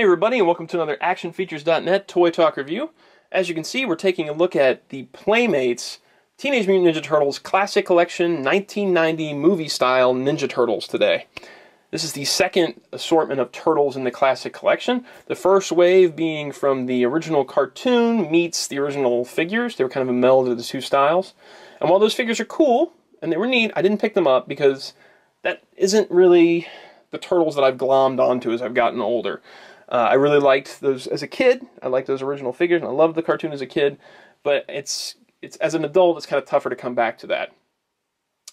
everybody, and welcome to another ActionFeatures.net Toy Talk review. As you can see, we're taking a look at the Playmates Teenage Mutant Ninja Turtles Classic Collection 1990 movie-style Ninja Turtles today. This is the second assortment of Turtles in the Classic Collection. The first wave being from the original cartoon meets the original figures. They were kind of a meld of the two styles. And while those figures are cool, and they were neat, I didn't pick them up because that isn't really the Turtles that I've glommed onto as I've gotten older. I really liked those as a kid. I liked those original figures, and I loved the cartoon as a kid. But it's as an adult, it's kind of tougher to come back to that.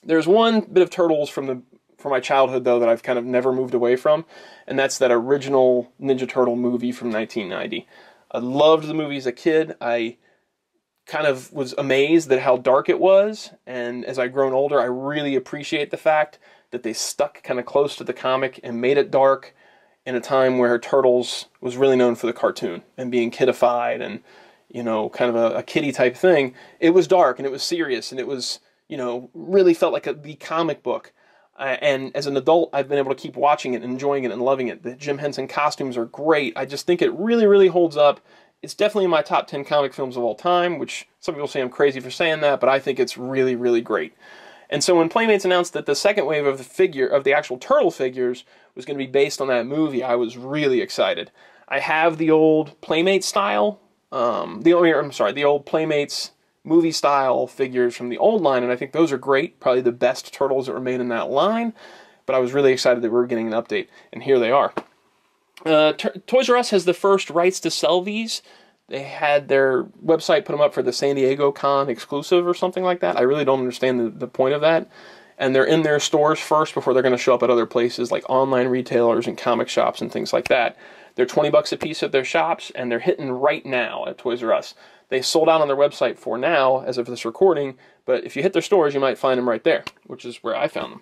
There's one bit of Turtles from my childhood, though, that I've kind of never moved away from, and that's that original Ninja Turtle movie from 1990. I loved the movie as a kid. I kind of was amazed at how dark it was, and as I've grown older, I really appreciate the fact that they stuck kind of close to the comic and made it dark in a time where Turtles was really known for the cartoon and being kiddified and, you know, kind of a kiddie type thing. It was dark and it was serious and it was, you know, really felt like the comic book. And as an adult, I've been able to keep watching it and enjoying it and loving it. The Jim Henson costumes are great. I just think it really, really holds up. It's definitely in my top 10 comic films of all time, which some people say I'm crazy for saying that, but I think it's really, really great. And so when Playmates announced that the second wave of the actual Turtle figures was going to be based on that movie, I was really excited. I have the old Playmates style, the old Playmates movie style figures from the old line, and I think those are great, probably the best Turtles that were made in that line, but I was really excited that we were getting an update, and here they are. Toys R Us has the first rights to sell these. They had their website put them up for the San Diego Con exclusive or something like that. I really don't understand the point of that. And they're in their stores first before they're going to show up at other places like online retailers and comic shops and things like that. They're $20 a piece at their shops, and they're hitting right now at Toys R Us. They sold out on their website for now, as of this recording, but if you hit their stores, you might find them right there, which is where I found them.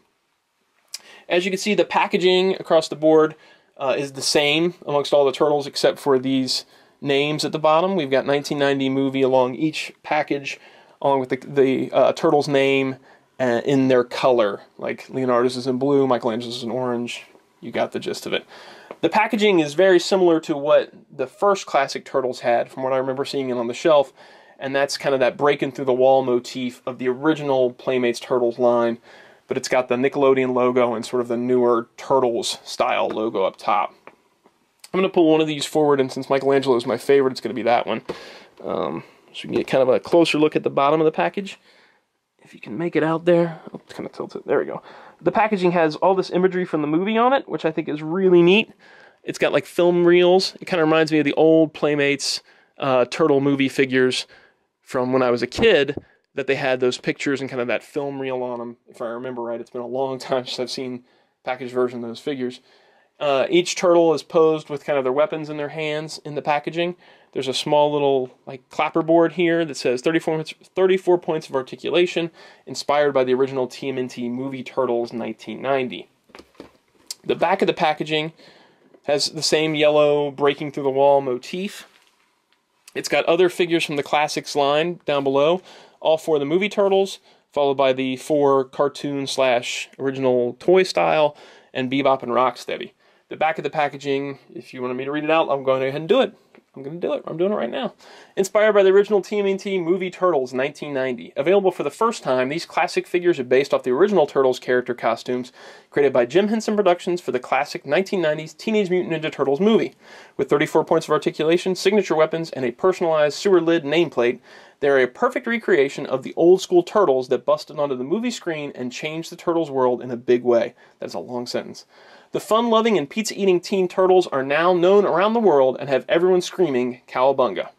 As you can see, the packaging across the board is the same amongst all the Turtles except for these names at the bottom. We've got 1990 movie along each package, along with the Turtles name in their color. Like Leonardo's is in blue, Michelangelo's is in orange. You got the gist of it. The packaging is very similar to what the first classic Turtles had, from what I remember seeing it on the shelf, and that's kind of that breaking through the wall motif of the original Playmates Turtles line, but it's got the Nickelodeon logo and sort of the newer Turtles style logo up top. I'm going to pull one of these forward, and since Michelangelo is my favorite, it's going to be that one. So we can get kind of a closer look at the bottom of the package. If you can make it out there. Oh, it's kind of tilted. There we go. The packaging has all this imagery from the movie on it, which I think is really neat. It's got like film reels. It kind of reminds me of the old Playmates Turtle movie figures from when I was a kid, that they had those pictures and kind of that film reel on them, if I remember right. It's been a long time since I've seen packaged version of those figures. Each turtle is posed with kind of their weapons in their hands in the packaging. There's a small little like clapperboard here that says 34 points of articulation, inspired by the original TMNT movie Turtles 1990. The back of the packaging has the same yellow breaking through the wall motif. It's got other figures from the Classics line down below, all four of the movie Turtles, followed by the 4 cartoon/original toy style, and Bebop and Rocksteady. The back of the packaging, if you wanted me to read it out, I'm going to go ahead and do it. I'm going to do it. I'm doing it right now. Inspired by the original TMNT movie Turtles 1990. Available for the first time, these classic figures are based off the original Turtles character costumes created by Jim Henson Productions for the classic 1990s Teenage Mutant Ninja Turtles movie. With 34 points of articulation, signature weapons, and a personalized sewer lid nameplate, they are a perfect recreation of the old school Turtles that busted onto the movie screen and changed the Turtles world in a big way. That's a long sentence. The fun-loving and pizza-eating teen Turtles are now known around the world and have everyone screaming Cowabunga.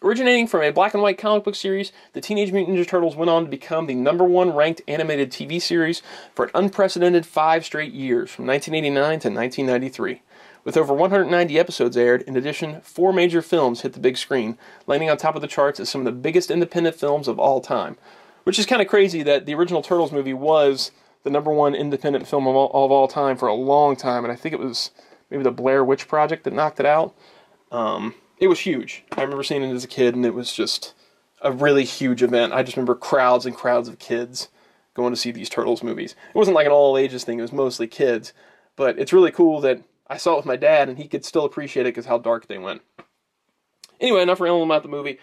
Originating from a black and white comic book series, the Teenage Mutant Ninja Turtles went on to become the #1 ranked animated TV series for an unprecedented 5 straight years, from 1989 to 1993. With over 190 episodes aired, in addition, 4 major films hit the big screen, landing on top of the charts as some of the biggest independent films of all time. Which is kind of crazy that the original Turtles movie was the #1 independent film of all time for a long time, and I think it was maybe the Blair Witch Project that knocked it out. It was huge. I remember seeing it as a kid, and it was just a really huge event. I just remember crowds and crowds of kids going to see these Turtles movies. It wasn't like an all-ages thing. It was mostly kids, but it's really cool that I saw it with my dad, and he could still appreciate it because how dark they went. Anyway, enough rambling about the movie.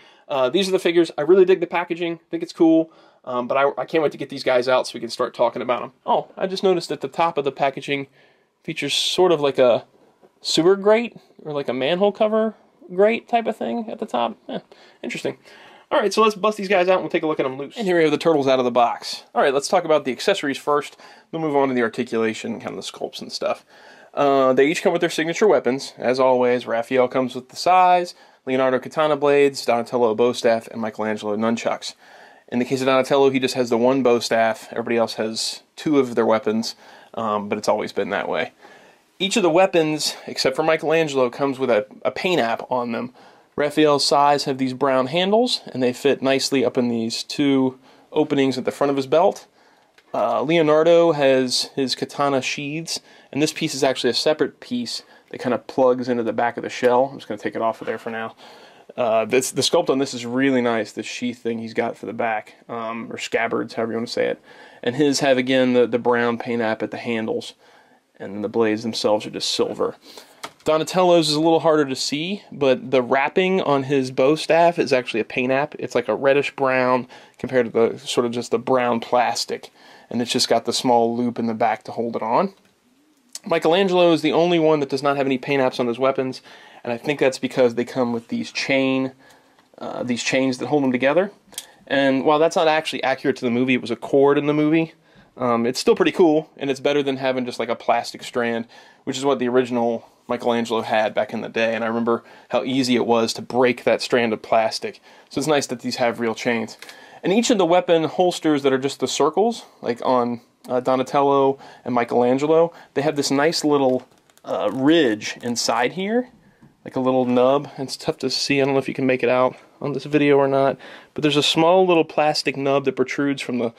These are the figures. I really dig the packaging. I think it's cool. But I can't wait to get these guys out so we can start talking about them. Oh, I just noticed that the top of the packaging features sort of like a sewer grate or like a manhole cover grate type of thing at the top. Interesting. All right, so let's bust these guys out and we'll take a look at them loose. And here we have the turtles out of the box. All right, let's talk about the accessories first. We'll move on to the articulation, kind of the sculpts and stuff. They each come with their signature weapons. As always, Raphael comes with the sais, Leonardo katana blades, Donatello a bow staff, and Michelangelo nunchucks. In the case of Donatello, he just has the one bow staff. Everybody else has two of their weapons, but it's always been that way. Each of the weapons, except for Michelangelo, comes with a paint app on them. Raphael's sais have these brown handles, and they fit nicely up in these two openings at the front of his belt. Leonardo has his katana sheaths, and this piece is actually a separate piece that kind of plugs into the back of the shell. I'm just going to take it off of there for now. The sculpt on this is really nice, the sheath thing he's got for the back, or scabbards, however you want to say it. And his have, again, the brown paint app at the handles, and the blades themselves are just silver. Donatello's is a little harder to see, but the wrapping on his bow staff is actually a paint app. It's like a reddish brown compared to the sort of just the brown plastic, and it's just got the small loop in the back to hold it on. Michelangelo is the only one that does not have any paint apps on his weapons, and I think that's because they come with these chains that hold them together. And while that's not actually accurate to the movie, it was a cord in the movie. It's still pretty cool, and it's better than having just like a plastic strand, which is what the original Michelangelo had back in the day. And I remember how easy it was to break that strand of plastic. So it's nice that these have real chains. And each of the weapon holsters that are just the circles, like on Donatello and Michelangelo, they have this nice little ridge inside here, like a little nub. It's tough to see. I don't know if you can make it out on this video or not, but there's a small little plastic nub that protrudes from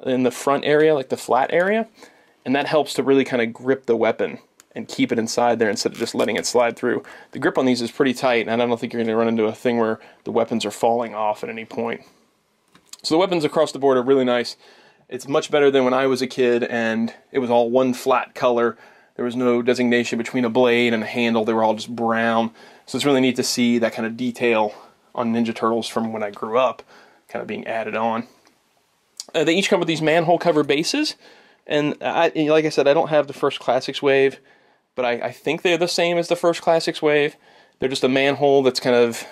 in the front area, like the flat area, and that helps to really kind of grip the weapon and keep it inside there instead of just letting it slide through. The grip on these is pretty tight, and I don't think you're going to run into a thing where the weapons are falling off at any point. So the weapons across the board are really nice. It's much better than when I was a kid and it was all one flat color. There was no designation between a blade and a handle. They were all just brown. So it's really neat to see that kind of detail on Ninja Turtles from when I grew up kind of being added on. They each come with these manhole cover bases. And like I said, I don't have the first Classics wave, but I think they're the same as the first Classics wave. They're just a manhole that's kind of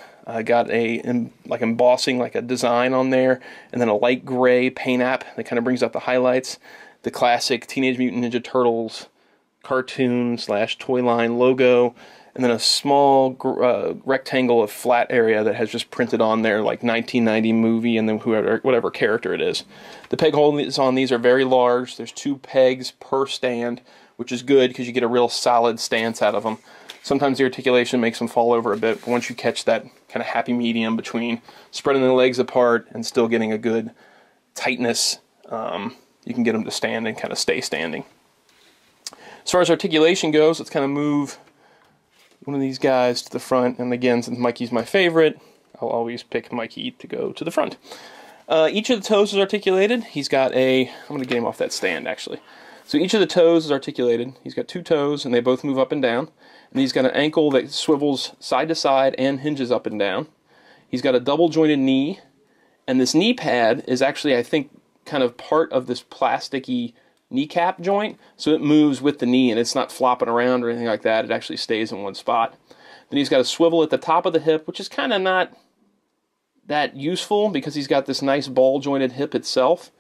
got like embossing, like a design on there, and then a light gray paint app that kind of brings out the highlights. The classic Teenage Mutant Ninja Turtles cartoon / toy line logo, and then a small rectangle of flat area that has just printed on there like 1990 movie and then whatever character it is. The peg holes on these are very large. There's 2 pegs per stand, which is good because you get a real solid stance out of them. Sometimes the articulation makes them fall over a bit, but once you catch that kind of happy medium between spreading the legs apart and still getting a good tightness, you can get them to stand and kind of stay standing. As far as articulation goes, let's kind of move one of these guys to the front. And again, since Mikey's my favorite, I'll always pick Mikey to go to the front. Each of the toes is articulated. He's got I'm going to get him off that stand, actually. So each of the toes is articulated. He's got 2 toes, and they both move up and down. And he's got an ankle that swivels side to side and hinges up and down. He's got a double-jointed knee, and this knee pad is actually, I think, kind of part of this plasticky kneecap joint, so it moves with the knee, and it's not flopping around or anything like that. It actually stays in one spot. Then he's got a swivel at the top of the hip, which is kind of not that useful because he's got this nice ball-jointed hip itself.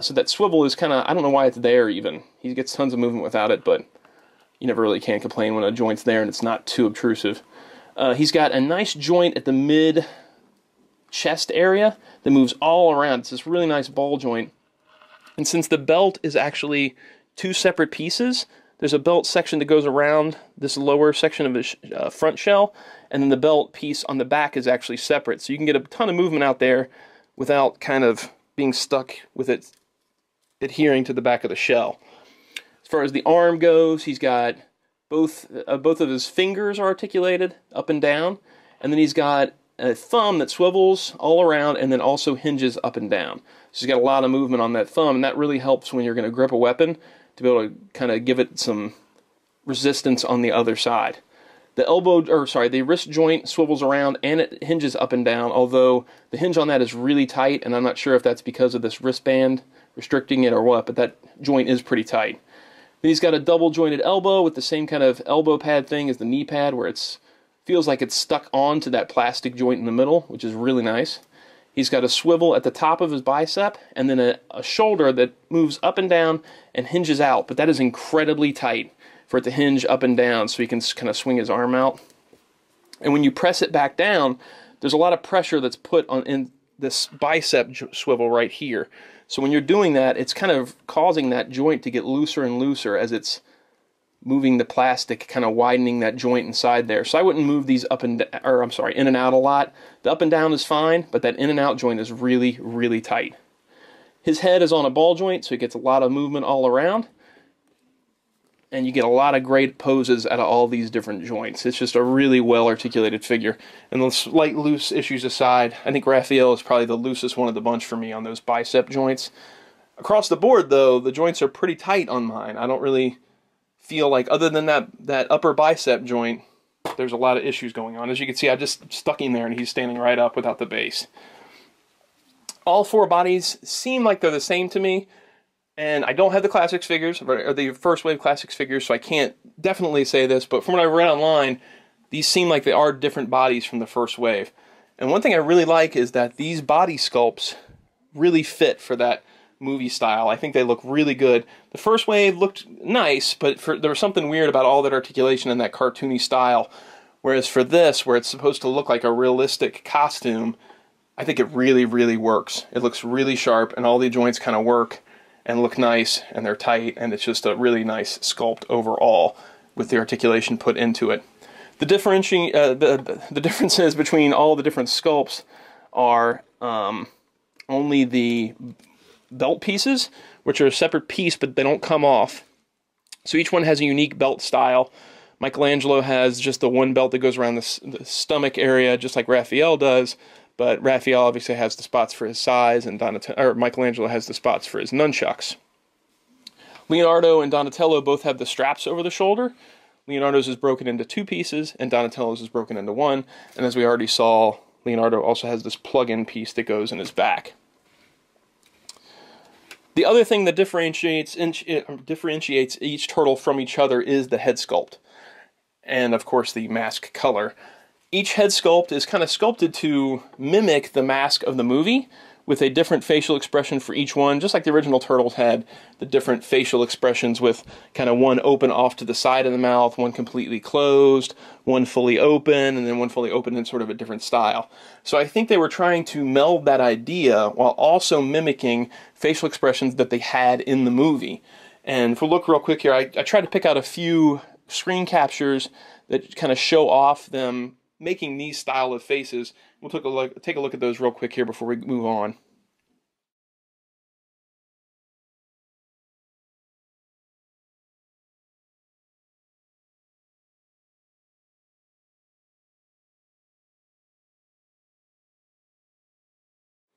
So that swivel is kind of, I don't know why it's there even. He gets tons of movement without it, but you never really can complain when a joint's there and it's not too obtrusive. He's got a nice joint at the mid-chest area that moves all around. It's this really nice ball joint. And since the belt is actually 2 separate pieces, there's a belt section that goes around this lower section of his front shell, and then the belt piece on the back is actually separate. So you can get a ton of movement out there without kind of being stuck with it adhering to the back of the shell. As far as the arm goes, he's got both of his fingers are articulated up and down, and then he's got a thumb that swivels all around and then also hinges up and down. So he's got a lot of movement on that thumb, and that really helps when you're going to grip a weapon to be able to kind of give it some resistance on the other side. The wrist joint swivels around and it hinges up and down, although the hinge on that is really tight, and I'm not sure if that's because of this wristband restricting it or what, but that joint is pretty tight. Then he's got a double jointed elbow with the same kind of elbow pad thing as the knee pad, where it feels like it's stuck onto that plastic joint in the middle, which is really nice. He's got a swivel at the top of his bicep, and then a shoulder that moves up and down and hinges out, but that is incredibly tight for it to hinge up and down so he can kind of swing his arm out. And when you press it back down, there's a lot of pressure that's put on in this bicep swivel right here. So when you're doing that, it's kind of causing that joint to get looser and looser as it's moving the plastic, kind of widening that joint inside there. So I wouldn't move these in and out a lot. The up and down is fine, but that in and out joint is really, really tight. His head is on a ball joint, so he gets a lot of movement all around. And you get a lot of great poses out of all these different joints. It's just a really well-articulated figure. And those slight loose issues aside, I think Raphael is probably the loosest one of the bunch for me on those bicep joints. Across the board, though, the joints are pretty tight on mine. I don't really feel like, other than that upper bicep joint, there's a lot of issues going on. As you can see, I just stuck him there, and he's standing right up without the base. All four bodies seem like they're the same to me. And I don't have the Classics figures, or the first wave Classics figures, so I can't definitely say this, but from what I read online, these seem like they are different bodies from the first wave. And one thing I really like is that these body sculpts really fit for that movie style. I think they look really good. The first wave looked nice, but there was something weird about all that articulation and that cartoony style. Whereas for this, where it's supposed to look like a realistic costume, I think it really, really works. It looks really sharp, and all the joints kind of work and look nice, and they're tight, and it's just a really nice sculpt overall with the articulation put into it. The differences between all the different sculpts are only the belt pieces, which are a separate piece, but they don't come off. So each one has a unique belt style. Michelangelo has just the one belt that goes around the stomach area, just like Raphael does. But Raphael obviously has the spots for his size, and Michelangelo has the spots for his nunchucks. Leonardo and Donatello both have the straps over the shoulder. Leonardo's is broken into two pieces, and Donatello's is broken into one. And as we already saw, Leonardo also has this plug-in piece that goes in his back. The other thing that differentiates each turtle from each other is the head sculpt, and of course the mask color. Each head sculpt is kind of sculpted to mimic the mask of the movie, with a different facial expression for each one, just like the original Turtles had the different facial expressions with kind of one open off to the side of the mouth, one completely closed, one fully open, and then one fully open in sort of a different style. So I think they were trying to meld that idea while also mimicking facial expressions that they had in the movie. And if we look real quick here, I tried to pick out a few screen captures that kind of show off them making these style of faces. We'll take a look at those real quick here before we move on.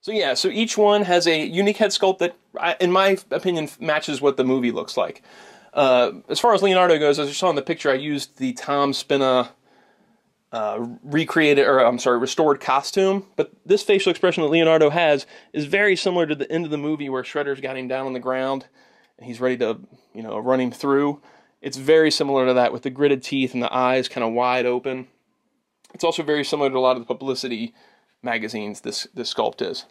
So each one has a unique head sculpt that, in my opinion, matches what the movie looks like. As far as Leonardo goes, as you saw in the picture, I used the Tom Spina restored costume, but this facial expression that Leonardo has is very similar to the end of the movie where Shredder's got him down on the ground and he's ready to, run him through. It's very similar to that with the gritted teeth and the eyes kind of wide open. It's also very similar to a lot of the publicity magazines this sculpt is.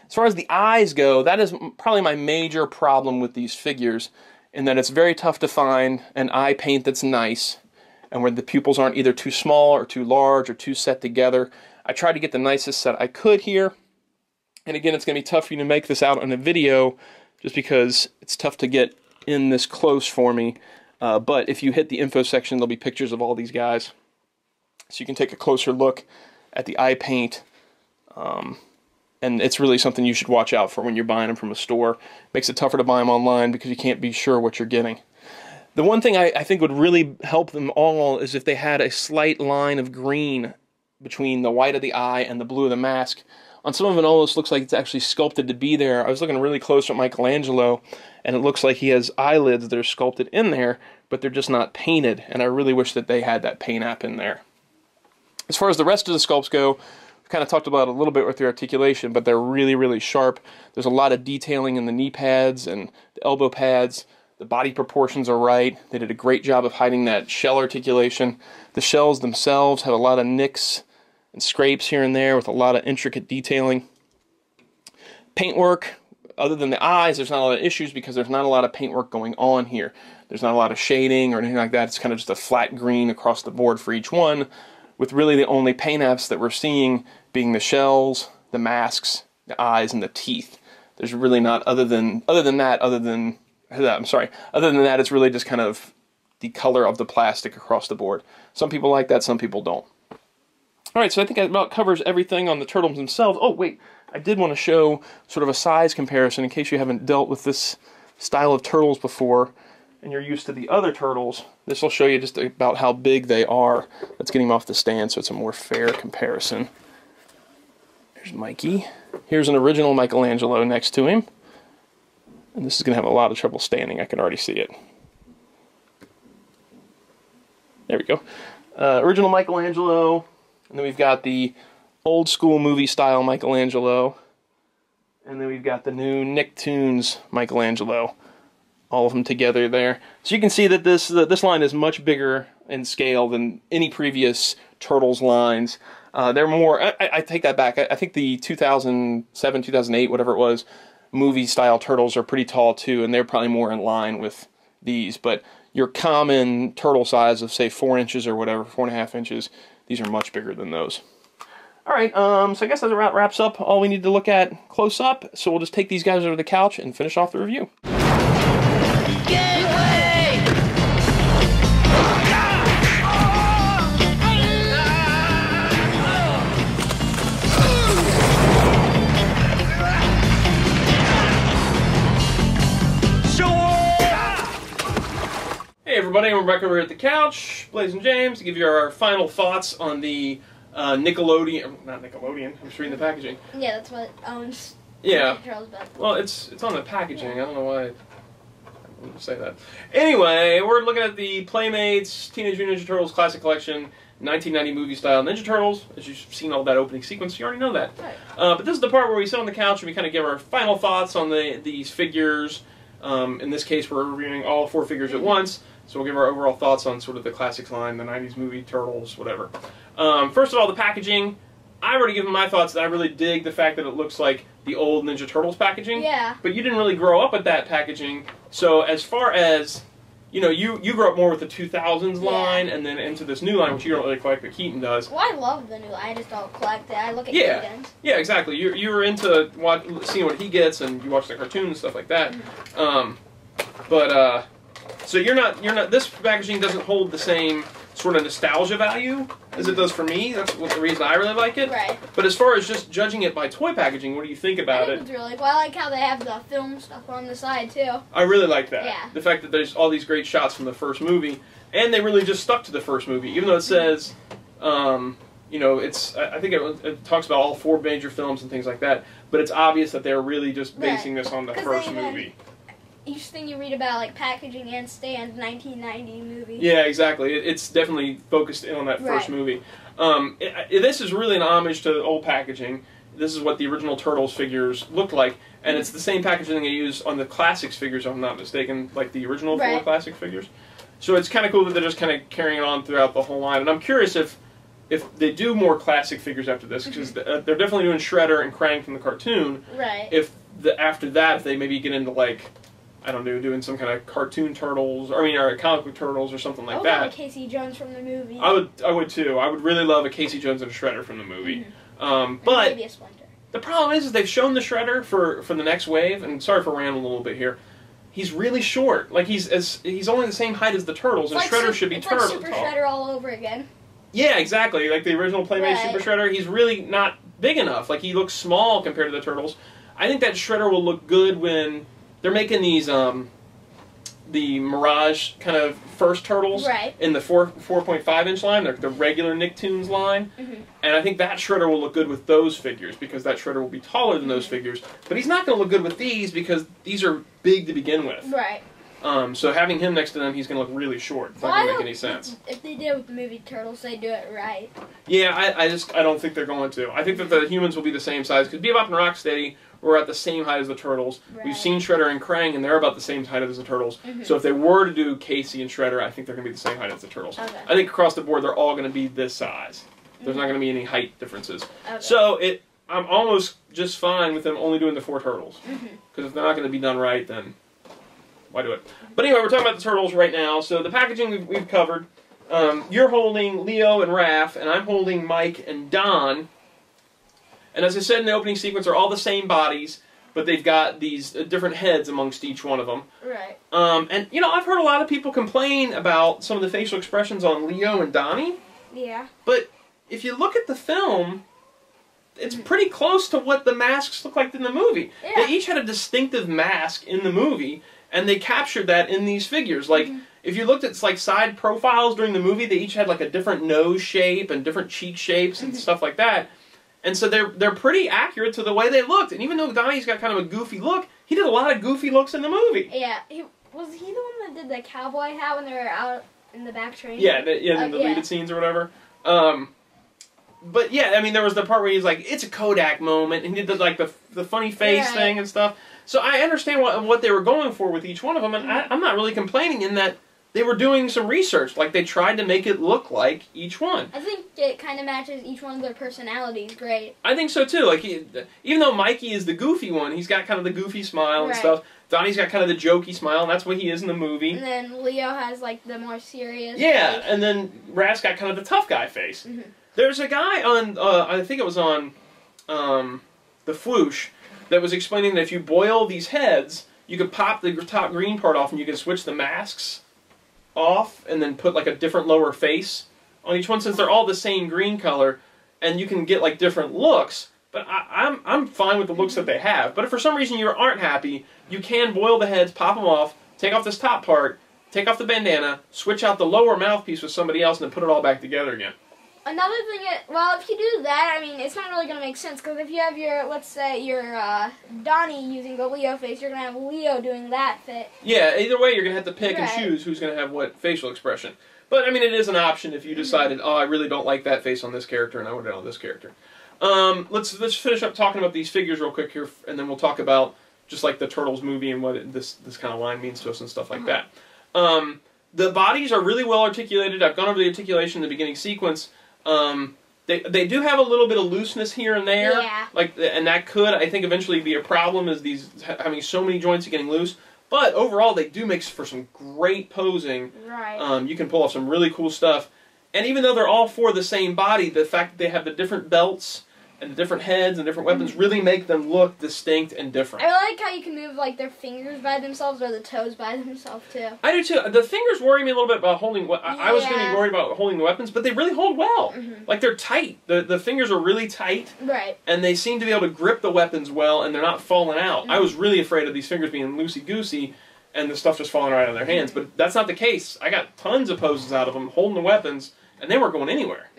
As far as the eyes go, that is probably my major problem with these figures, in that it's very tough to find an eye paint that's nice, and where the pupils aren't either too small or too large or too set together. I tried to get the nicest set I could here, and again, it's going to be tough for you to make this out on a video, just because it's tough to get in this close for me, but if you hit the info section, there'll be pictures of all these guys, so you can take a closer look at the eye paint. And it's really something you should watch out for when you're buying them from a store. Makes it tougher to buy them online because you can't be sure what you're getting. The one thing I think would really help them all is if they had a slight line of green between the white of the eye and the blue of the mask On some of it almost looks like it's actually sculpted to be there. I was looking really close at Michelangelo, and it looks like he has eyelids that are sculpted in there, but they're just not painted, and I really wish that they had that paint app in there. As far as the rest of the sculpts go, we've kind of talked about it a little bit with the articulation, but they're really, really sharp. There's a lot of detailing in the knee pads and the elbow pads. The body proportions are right. They did a great job of hiding that shell articulation. The shells themselves have a lot of nicks and scrapes here and there with a lot of intricate detailing. Paintwork, other than the eyes, there's not a lot of issues because there's not a lot of paintwork going on here. There's not a lot of shading or anything like that. It's kind of just a flat green across the board for each one, with really the only paint apps that we're seeing being the shells, the masks, the eyes, and the teeth. There's really not, other than that, it's really just kind of the color of the plastic across the board. Some people like that, some people don't. Alright, so I think that about covers everything on the turtles themselves. Oh, wait, I did want to show sort of a size comparison in case you haven't dealt with this style of turtles before and you're used to the other turtles. This will show you just about how big they are. Let's get him off the stand so it's a more fair comparison. Here's Mikey. Here's an original Michelangelo next to him. And this is going to have a lot of trouble standing. I can already see it. There we go. Original Michelangelo. And then we've got the old school movie style Michelangelo. And then we've got the new Nicktoons Michelangelo. All of them together there. So you can see that this line is much bigger in scale than any previous Turtles lines. They're more, I take that back. I think the 2007, 2008, whatever it was, movie-style Turtles are pretty tall too, and they're probably more in line with these. But your common turtle size of, say, 4 inches or whatever, 4.5 inches, these are much bigger than those. Alright, so I guess that wraps up all we need to look at close up. So we'll just take these guys over to the couch and finish off the review. Hey everybody, we're back over here at the couch, Blaze and James, to give you our final thoughts on the Nickelodeon, not Nickelodeon, I'm just reading the packaging. Yeah, that's what owns. Yeah. Well, it's on the packaging. I don't know why I wouldn't say that. Anyway, we're looking at the Playmates Teenage Mutant Ninja Turtles Classic Collection 1990 movie style Ninja Turtles. As you've seen all that opening sequence, you already know that. Right. But this is the part where we sit on the couch and we kind of give our final thoughts on these figures. In this case, we're reviewing all 4 figures at once. So we'll give our overall thoughts on sort of the classics line, the 90s movie, Turtles, whatever. First of all, the packaging. I've already given my thoughts that I really dig the fact that it looks like the old Ninja Turtles packaging. Yeah. But you didn't really grow up with that packaging. So as far as, you know, you grew up more with the 2000s line and then into this new line, which you don't really collect, but Keaton does. Well, I love the new line. I just don't collect it. I look at Keaton's. Yeah, exactly. You were into seeing what he gets, and you watch the cartoons and stuff like that. So you're not. This packaging doesn't hold the same sort of nostalgia value as it does for me. That's the reason I really like it. Right. But as far as just judging it by toy packaging, what do you think about it? It's really cool. I like how they have the film stuff on the side too. I really like that. Yeah. The fact that there's all these great shots from the first movie, and they really just stuck to the first movie, even though it says, you know, it's. I think it talks about all 4 major films and things like that. But it's obvious that they're really just basing this on the first movie. Each thing you read about, like packaging and stand, 1990 movie. Yeah, exactly. It's definitely focused in on that first movie. This is really an homage to old packaging. This is what the original Turtles figures looked like, and it's the same packaging they use on the Classics figures, if I'm not mistaken, like the original 4 Classic figures. So it's kind of cool that they're just kind of carrying it on throughout the whole line. And I'm curious if they do more Classic figures after this, because they're definitely doing Shredder and Krang from the cartoon. Right. After that, if they maybe get into like, I don't know, doing some kind of cartoon Turtles, or comic book Turtles or something like that. I would love Casey Jones from the movie. I would too. I would really love a Casey Jones and a Shredder from the movie. But maybe a Splinter. The problem is they've shown the Shredder for the next wave, and sorry for rambling a little bit here. He's really short. Like he's only the same height as the Turtles, and Shredder should be turtle Super Shredder all over again. Yeah, exactly. Like the original Playmate Super Shredder, he's really not big enough. Like he looks small compared to the Turtles. I think that Shredder will look good when they're making these the Mirage kind of first Turtles Right. in the 4.5-inch line, the regular Nicktoons line. Mm-hmm. And I think that Shredder will look good with those figures because that Shredder will be taller than those figures. But he's not going to look good with these because these are big to begin with. Right. So having him next to them, he's going to look really short. It's not going to make any sense. If they did it with the movie Turtles, they do it right. Yeah, I don't think they're going to. I think that the humans will be the same size because Bebop and Rocksteady were at the same height as the Turtles. Right. We've seen Shredder and Krang, and they're about the same height as the Turtles. Mm-hmm. So if they were to do Casey and Shredder, I think they're going to be the same height as the Turtles. Okay. I think across the board, they're all going to be this size. There's not going to be any height differences. Okay. So I'm almost just fine with them only doing the 4 Turtles. Mm-hmm. Because if they're not going to be done right, then why do it? But anyway, we're talking about the Turtles right now. So the packaging we've covered. You're holding Leo and Raph, and I'm holding Mike and Don. And as I said in the opening sequence, they're all the same bodies, but they've got these different heads amongst each one of them. Right. And, you know, I've heard a lot of people complain about some of the facial expressions on Leo and Donnie. Yeah. But if you look at the film, it's pretty close to what the masks look like in the movie. Yeah. They each had a distinctive mask in the movie, and they captured that in these figures. Like, if you looked at like side profiles during the movie, they each had like a different nose shape and different cheek shapes and stuff like that. And so they're pretty accurate to the way they looked. And even though Donnie's got kind of a goofy look, he did a lot of goofy looks in the movie. Yeah. Was he the one that did the cowboy hat when they were out in the back train? Yeah, in the deleted scenes or whatever. But yeah, I mean, there was the part where he's like, "It's a Kodak moment," and he did like the funny face thing and stuff. So I understand what they were going for with each one of them, and I'm not really complaining in that they were doing some research. Like, they tried to make it look like each one. I think it kind of matches each one of their personalities great. I think so too. Like, even though Mikey is the goofy one, he's got kind of the goofy smile and stuff. Donnie's got kind of the jokey smile, and that's what he is in the movie. And then Leo has like the more serious. Yeah, face. and then Raph's got kind of the tough guy face. Mm-hmm. There's a guy on, I think it was on the Floosh, that was explaining that if you boil these heads, you could pop the top green part off and you can switch the masks off and then put like a different lower face on each one since they're all the same green color, and you can get like different looks. But I'm fine with the looks that they have. But if for some reason you aren't happy, you can boil the heads, pop them off, take off this top part, take off the bandana, switch out the lower mouthpiece with somebody else, and then put it all back together again. Another thing, well, if you do that, I mean, it's not really going to make sense, because if you have your, let's say, your Donnie using the Leo face, you're going to have Leo doing that fit. Yeah, either way, you're going to have to pick and Right. choose who's going to have what facial expression. But, I mean, it is an option if you decided, oh, I really don't like that face on this character, and I want it on this character. Let's finish up talking about these figures real quick here, and then we'll talk about just, like, the Turtles movie and what this kind of line means to us and stuff like that. The bodies are really well articulated. I've gone over the articulation in the beginning sequence. They do have a little bit of looseness here and there, Yeah. and that could, I think, eventually be a problem, is these having so many joints and getting loose. But overall, they do make for some great posing. Right. You can pull off some really cool stuff. And even though they're all for the same body, the fact that they have the different belts and the different heads and different weapons really make them look distinct and different. I really like how you can move, like, their fingers by themselves or the toes by themselves, too. I do too. The fingers worry me a little bit about holding. I was going to be worried about holding the weapons, but they really hold well. Like, they're tight. The fingers are really tight, Right. and they seem to be able to grip the weapons well, and they're not falling out. I was really afraid of these fingers being loosey goosey, and the stuff just falling right out of their hands. But that's not the case. I got tons of poses out of them holding the weapons, and they weren't going anywhere.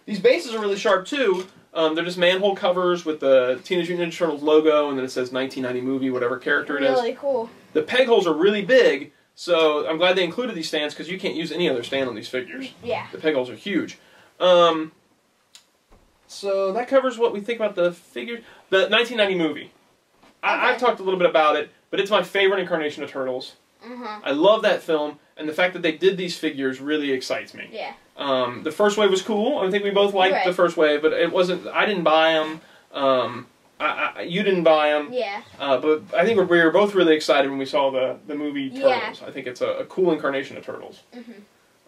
These bases are really sharp too. They're just manhole covers with the Teenage Mutant Ninja Turtles logo, and then it says 1990 movie, whatever character it is. Really cool. The peg holes are really big, so I'm glad they included these stands because you can't use any other stand on these figures. Yeah. The peg holes are huge. So that covers what we think about the figures. The 1990 movie. I've talked a little bit about it, but it's my favorite incarnation of Turtles. I love that film, and the fact that they did these figures really excites me. Yeah. The first wave was cool. I think we both liked the first wave, but it wasn't. I didn't buy them. You didn't buy them. Yeah. But I think we were both really excited when we saw the movie Turtles. Yeah. I think it's a cool incarnation of Turtles.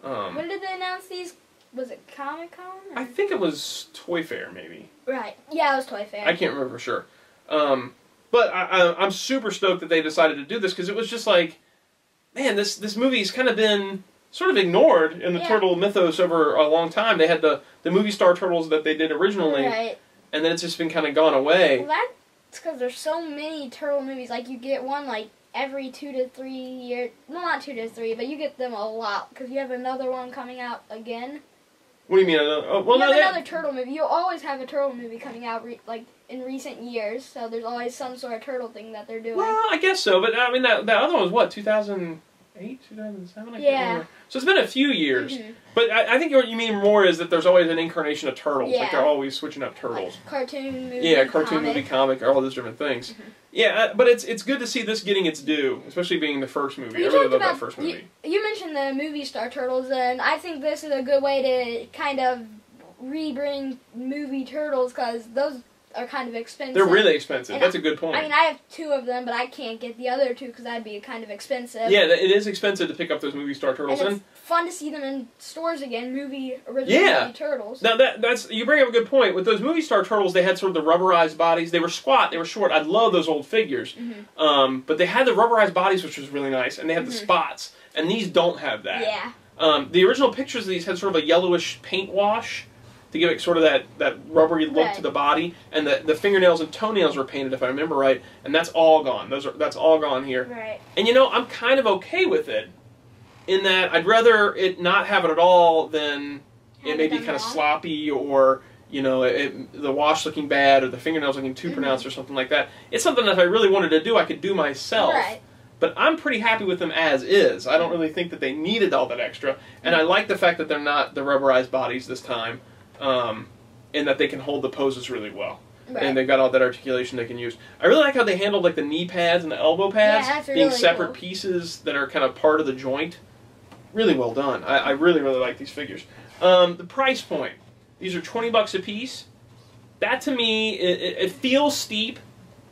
When did they announce these? Was it Comic-Con? I think it was Toy Fair, maybe. Right. Yeah, it was Toy Fair. I can't remember for sure. But I'm super stoked that they decided to do this because it was just like, man, this movie's kind of been sort of ignored in the Turtle mythos over a long time. They had the movie star Turtles that they did originally, Right. and then it's just been kind of gone away. Well, that's because there's so many Turtle movies. Like, you get one, like, every 2 to 3 years. Well, not 2 to 3, but you get them a lot because you have another one coming out again. What do you mean? Oh, well, you no, have another turtle movie. You always have a turtle movie coming out in recent years, so there's always some sort of turtle thing that they're doing. Well, I guess so, but I mean that other one was what, 2008, 2007? I can't remember. So it's been a few years. Mm-hmm. But I think what you mean more is that there's always an incarnation of turtles. Yeah. Like they're always switching up turtles. Like cartoon movie. Yeah, cartoon movie, comic, all those different things. Mm-hmm. Yeah, but it's good to see this getting its due, especially being the first movie. You I really talked love about, that first movie. You mentioned the movie star turtles, and I think this is a good way to kind of rebring movie turtles because those are kind of expensive. They're really expensive. And That's a good point. I mean, I have 2 of them, but I can't get the other 2 because that'd be kind of expensive. Yeah, it is expensive to pick up those movie star turtles. And it's fun to see them in stores again, original movie turtles. Now that's you bring up a good point. With those movie star turtles, they had sort of the rubberized bodies. They were squat, they were short. I love those old figures. Mm-hmm. But they had the rubberized bodies, which was really nice, and they had the spots. And these don't have that. Yeah. The original pictures of these had sort of a yellowish paint wash to give it sort of that rubbery look to the body, and the fingernails and toenails were painted, if I remember right, and that's all gone. That's all gone here. Right. And I'm kind of okay with it, in that I'd rather it not have it at all than it may be kind of sloppy, or the wash looking bad, or the fingernails looking too pronounced, or something like that. It's something that if I really wanted to do, I could do myself. Right. But I'm pretty happy with them as is. I don't really think that they needed all that extra, and I like the fact that they're not the rubberized bodies this time. And that they can hold the poses really well. Right. And they've got all that articulation they can use. I really like how they handled like the knee pads and the elbow pads being separate pieces that are kind of part of the joint. Really well done. I really, really like these figures. The price point. These are $20 a piece. That to me, it feels steep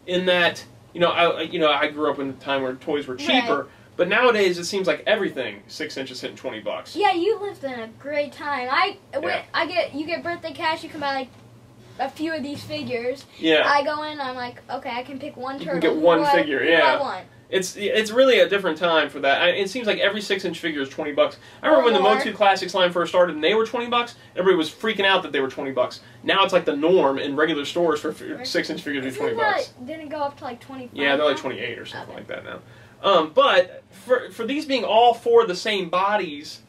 in that, I grew up in a time where toys were cheaper. Right. But nowadays, it seems like everything 6 inches hitting $20. Yeah, you lived in a great time. You get birthday cash. You can buy like a few of these figures. Yeah. I go in. I'm like, okay, I can pick one turtle. You can get one figure. Who do I want? It's really a different time for that. It seems like every 6-inch figure is $20. I remember when the Motu Classics line first started and they were $20. Everybody was freaking out that they were $20. Now it's like the norm in regular stores for 6-inch figures to be $20. Didn't it go up to like 25? Yeah, they're like 28 or something like that now. But for these being all 4 the same bodies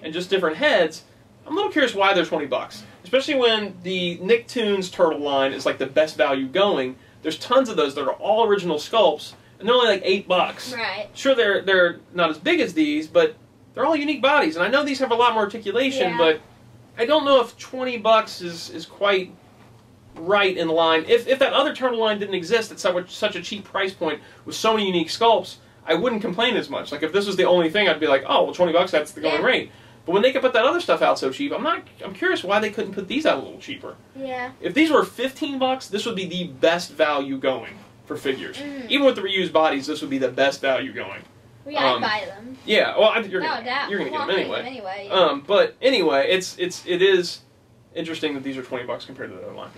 and just different heads, I'm a little curious why they're $20. Especially when the Nicktoons turtle line is like the best value going. There's tons of those that are all original sculpts, and they're only like $8. Right. Sure, they're not as big as these, but they're all unique bodies, and I know these have a lot more articulation, but I don't know if $20 is quite right in line. If that other turtle line didn't exist at such a cheap price point with so many unique sculpts, I wouldn't complain as much. Like if this was the only thing, I'd be like, oh, well, $20, that's the going rate. But when they could put that other stuff out so cheap, I'm curious why they couldn't put these out a little cheaper. Yeah. If these were $15, this would be the best value going for figures. Even with the reused bodies, this would be the best value going. Well, yeah, I'd buy them. Yeah, well, you're gonna get them anyway. But anyway, it is interesting that these are $20 compared to the other line.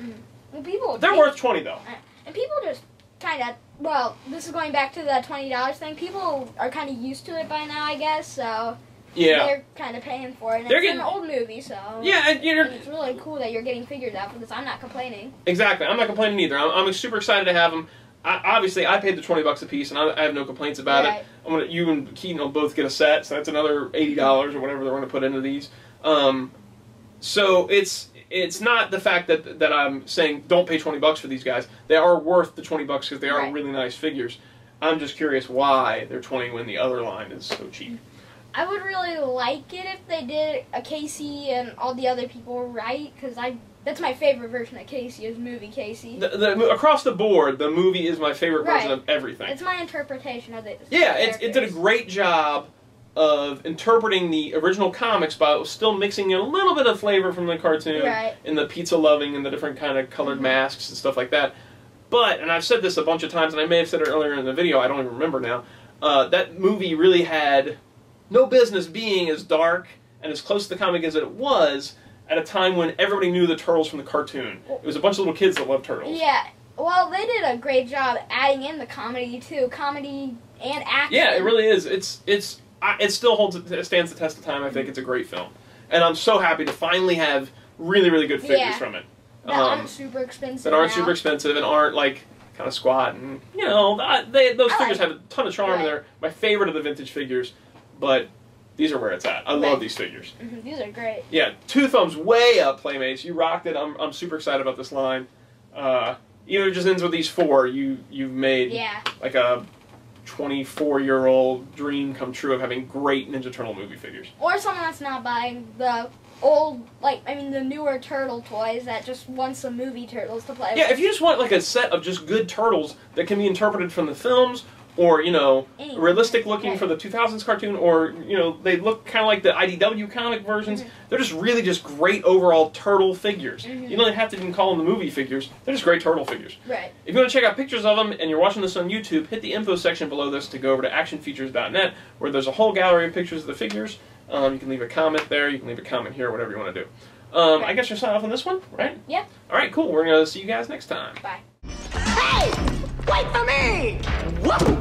Well, they're worth $20 though. And people just kind of, well, this is going back to the $20 thing. People are kind of used to it by now, I guess. So they're kind of paying for it. And it's an old movie, so and it's really cool that you're getting figures out for this. I'm not complaining. Exactly, I'm not complaining either. I'm super excited to have them. Obviously, I paid the $20 a piece, and I have no complaints about it. You and Keaton will both get a set, so that's another $80 or whatever they're going to put into these. So it's not the fact that I'm saying don't pay $20 for these guys. They are worth the $20 because they are really nice figures. I'm just curious why they're $20 when the other line is so cheap. I would really like it if they did a Casey and all the other people right, because that's my favorite version of Casey, is movie Casey. Across the board, the movie is my favorite version of everything. It's my interpretation of it. Yeah, it did a great job of interpreting the original comics, but still mixing in a little bit of flavor from the cartoon, and the pizza loving and the different kind of colored masks and stuff like that. But, and I've said this a bunch of times, and I may have said it earlier in the video, I don't even remember now, that movie really had no business being as dark and as close to the comic as it was at a time when everybody knew the Turtles from the cartoon. It was a bunch of little kids that loved Turtles. Yeah. Well, they did a great job adding in the comedy, too. Comedy and action. Yeah, it really is. It still stands the test of time. I think it's a great film. And I'm so happy to finally have really, really good figures from it. That aren't super expensive super expensive and aren't, like, kind of squat, and you know, those figures have a ton of charm. Right. They're my favorite of the vintage figures, but these are where it's at. I love these figures. These are great. Yeah, 2 thumbs way up, Playmates. You rocked it. I'm super excited about this line. Even if it just ends with these 4, you've made like a 24-year-old dream come true of having great Ninja Turtle movie figures. Or someone that's not buying the old, the newer turtle toys that just want some movie turtles to play with. Yeah, if you just want like a set of just good turtles that can be interpreted from the films, or, you know, realistic looking for the 2000s cartoon, or, you know, they look kind of like the IDW comic versions. They're just really just great overall turtle figures. You don't have to even call them the movie figures. They're just great turtle figures. Right. If you want to check out pictures of them and you're watching this on YouTube, hit the info section below this to go over to actionfeatures.net, where there's a whole gallery of pictures of the figures. You can leave a comment there. You can leave a comment here, whatever you want to do. I guess you'll sign off on this one, right? Yeah. All right, cool. We're going to see you guys next time. Bye. Hey! Wait for me! Whoop!